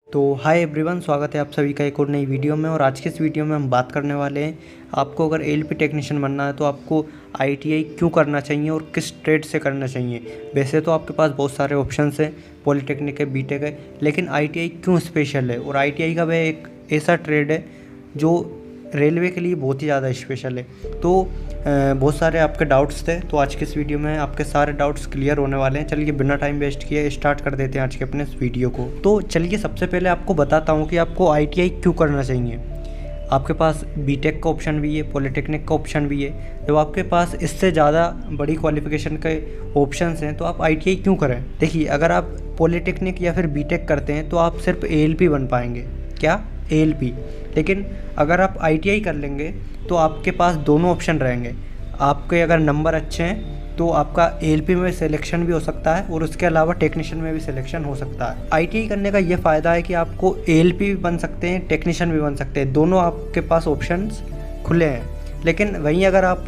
तो hi everyone, स्वागत है आप सभी का एक और नई वीडियो में। और आज के इस वीडियो में हम बात करने वाले हैं आपको अगर एलपी टेक्नीशियन बनना है तो आपको आईटीआई क्यों करना चाहिए और किस ट्रेड से करना चाहिए। वैसे तो आपके पास बहुत सारे ऑप्शंस हैं, पॉलिटेक्निक है, बीटेक है, लेकिन आईटीआई क्यों स्पेशल है। और आईटीआई का वह एक ऐसा ट्रेड है जो रेलवे के लिए बहुत ही ज़्यादा स्पेशल है। तो बहुत सारे आपके डाउट्स थे, तो आज के इस वीडियो में आपके सारे डाउट्स क्लियर होने वाले हैं। चलिए बिना टाइम वेस्ट किए स्टार्ट कर देते हैं आज के अपने इस वीडियो को। तो चलिए सबसे पहले आपको बताता हूँ कि आपको आईटीआई क्यों करना चाहिए। आपके पास बीटेक का ऑप्शन भी है, पॉलिटेक्निक का ऑप्शन भी है। जब आपके पास इससे ज़्यादा बड़ी क्वालिफिकेशन के ऑप्शंस हैं तो आप आईटीआई क्यों करें। देखिए, अगर आप पॉलिटेक्निक या फिर बीटेक करते हैं तो आप सिर्फ एएलपी बन पाएंगे। क्या? एएलपी। लेकिन अगर आप आईटीआई कर लेंगे तो आपके पास दोनों ऑप्शन रहेंगे। आपके अगर नंबर अच्छे हैं तो आपका एएलपी में सिलेक्शन भी हो सकता है और उसके अलावा टेक्नीशियन में भी सिलेक्शन हो सकता है। आईटीआई करने का ये फ़ायदा है कि आपको एएलपी भी बन सकते हैं, टेक्नीशियन भी बन सकते हैं, दोनों आपके पास ऑप्शंस खुले हैं। लेकिन वहीं अगर आप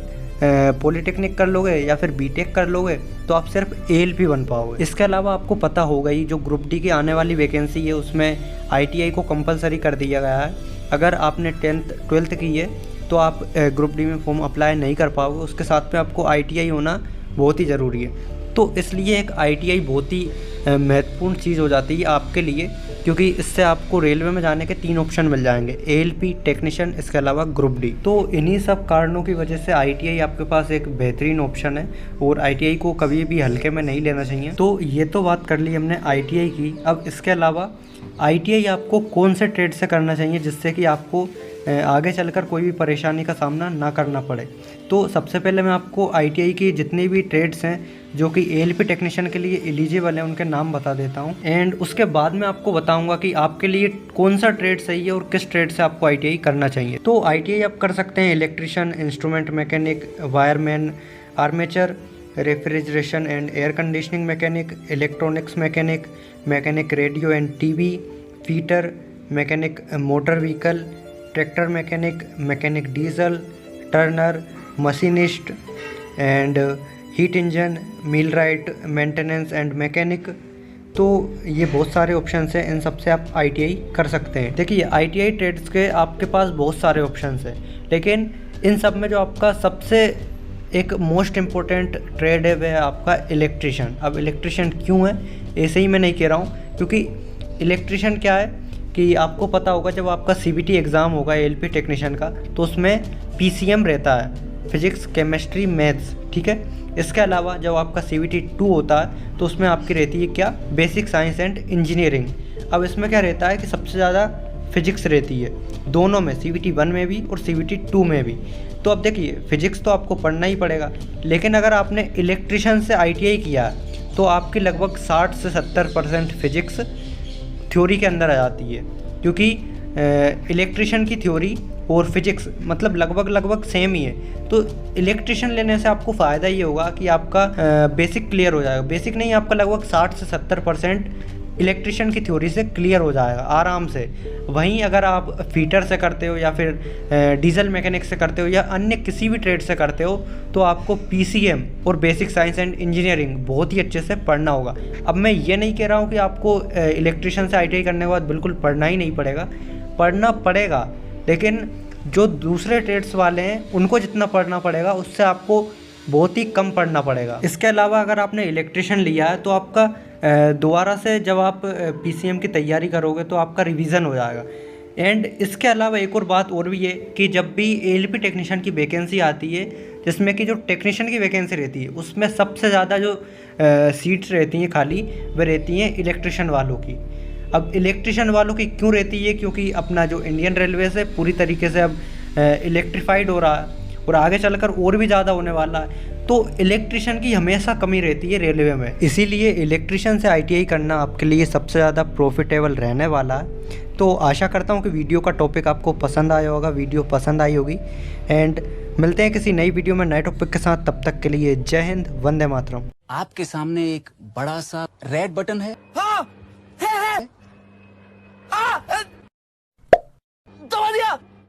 पॉलिटेक्निक कर लोगे या फिर बीटेक कर लोगे तो आप सिर्फ एएलपी बन पाओगे। इसके अलावा आपको पता होगा ही, जो ग्रुप डी की आने वाली वैकेंसी है उसमें आईटीआई को कंपलसरी कर दिया गया है। अगर आपने 12th की है तो आप ग्रुप डी में फॉर्म अप्लाई नहीं कर पाओगे, उसके साथ में आपको आईटीआई होना बहुत ही ज़रूरी है। तो इसलिए एक आईटीआई बहुत ही महत्वपूर्ण चीज़ हो जाती है आपके लिए, क्योंकि इससे आपको रेलवे में जाने के 3 ऑप्शन मिल जाएंगे, एएलपी, टेक्नीशियन, इसके अलावा ग्रुप डी। तो इन्हीं सब कारणों की वजह से आईटीआई आपके पास एक बेहतरीन ऑप्शन है और आईटीआई को कभी भी हल्के में नहीं लेना चाहिए। तो ये तो बात कर ली हमने आईटीआई की। अब इसके अलावा आईटीआई आपको कौन से ट्रेड से करना चाहिए जिससे कि आपको आगे चलकर कोई भी परेशानी का सामना ना करना पड़े। तो सबसे पहले मैं आपको आईटीआई की जितनी भी ट्रेड्स हैं जो कि एएलपी टेक्नीशियन के लिए एलिजिबल हैं उनके नाम बता देता हूं, एंड उसके बाद मैं आपको बताऊंगा कि आपके लिए कौन सा ट्रेड सही है और किस ट्रेड से आपको आईटीआई करना चाहिए। तो आईटीआई आप कर सकते हैं electrician, instrument mechanic, wireman, armature, refrigeration and air conditioning mechanic, electronics mechanic, mechanic radio and TV, fitter, mechanic motor vehicle, tractor mechanic, mechanic diesel, Turner, machinist and heat engine, millwright, maintenance and mechanic. तो ये बहुत सारे options हैं, इन सब से आप ITI कर सकते हैं। देखिए, आईटीआई ट्रेड्स के आपके पास बहुत सारे ऑप्शंस हैं, लेकिन इन सब में जो आपका सबसे एक मोस्ट इम्पोर्टेंट ट्रेड है वह है आपका इलेक्ट्रिशियन। अब इलेक्ट्रिशियन क्यों है, ऐसे ही मैं नहीं कह रहा हूँ, क्योंकि इलेक्ट्रिशियन क्या है कि आपको पता होगा जब आपका सीबीटी एग्ज़ाम होगा एएलपी टेक्नीशियन का तो उसमें पीसीएम रहता है, फिजिक्स, केमिस्ट्री, मैथ्स, ठीक है। इसके अलावा जब आपका सीबीटी 2 होता है तो उसमें आपकी रहती है क्या, बेसिक साइंस एंड इंजीनियरिंग। अब इसमें क्या रहता है कि सबसे ज़्यादा फिजिक्स रहती है दोनों में, सीबीटी 1 में भी और सीबीटी 2 में भी। तो अब देखिए, फिजिक्स तो आपको पढ़ना ही पड़ेगा, लेकिन अगर आपने इलेक्ट्रिशियन से आईटीआई किया तो आपकी लगभग 60 से 70% फिजिक्स थ्योरी के अंदर आ जाती है, क्योंकि इलेक्ट्रिशियन की थ्योरी और फिजिक्स मतलब लगभग सेम ही है। तो इलेक्ट्रिशियन लेने से आपको फ़ायदा ये होगा कि आपका बेसिक क्लियर हो जाएगा। बेसिक नहीं, आपका लगभग 60 से 70% इलेक्ट्रिशियन की थ्योरी से क्लियर हो जाएगा आराम से। वहीं अगर आप फीटर से करते हो या फिर डीजल मैकेनिक से करते हो या अन्य किसी भी ट्रेड से करते हो तो आपको पीसीएम और बेसिक साइंस एंड इंजीनियरिंग बहुत ही अच्छे से पढ़ना होगा। अब मैं ये नहीं कह रहा हूँ कि आपको इलेक्ट्रिशियन से आईटीआई करने के बाद बिल्कुल पढ़ना ही नहीं पड़ेगा, पढ़ना पड़ेगा, लेकिन जो दूसरे ट्रेड्स वाले हैं उनको जितना पढ़ना पड़ेगा उससे आपको बहुत ही कम पढ़ना पड़ेगा। इसके अलावा अगर आपने इलेक्ट्रिशियन लिया है तो आपका दोबारा से जब आप पीसीएम की तैयारी करोगे तो आपका रिवीजन हो जाएगा। एंड इसके अलावा एक और बात और भी है कि जब भी एएलपी टेक्नीशियन की वैकेंसी आती है, जिसमें कि जो टेक्नीशियन की वैकेंसी रहती है उसमें सबसे ज़्यादा जो सीट्स रहती हैं खाली वह रहती हैं इलेक्ट्रिशियन वालों की। अब इलेक्ट्रिशियन वालों की क्यों रहती है, क्योंकि अपना जो इंडियन रेलवे से पूरी तरीके से अब इलेक्ट्रीफाइड हो रहा है और आगे चलकर और भी ज़्यादा होने वाला है। तो इलेक्ट्रिशियन की हमेशा कमी रहती है रेलवे में, इसीलिए इलेक्ट्रिशियन से आईटीआई करना आपके लिए सबसे ज़्यादा प्रॉफिटेबल रहने वाला है। तो आशा करता हूँ कि वीडियो का टॉपिक आपको पसंद आया होगा, वीडियो पसंद आई होगी, एंड मिलते हैं किसी नई वीडियो में नए टॉपिक के साथ। तब तक के लिए जय हिंद, वंदे मातरम। आपके सामने एक बड़ा सा रेड बटन है। हाँ, है। दबा दिया।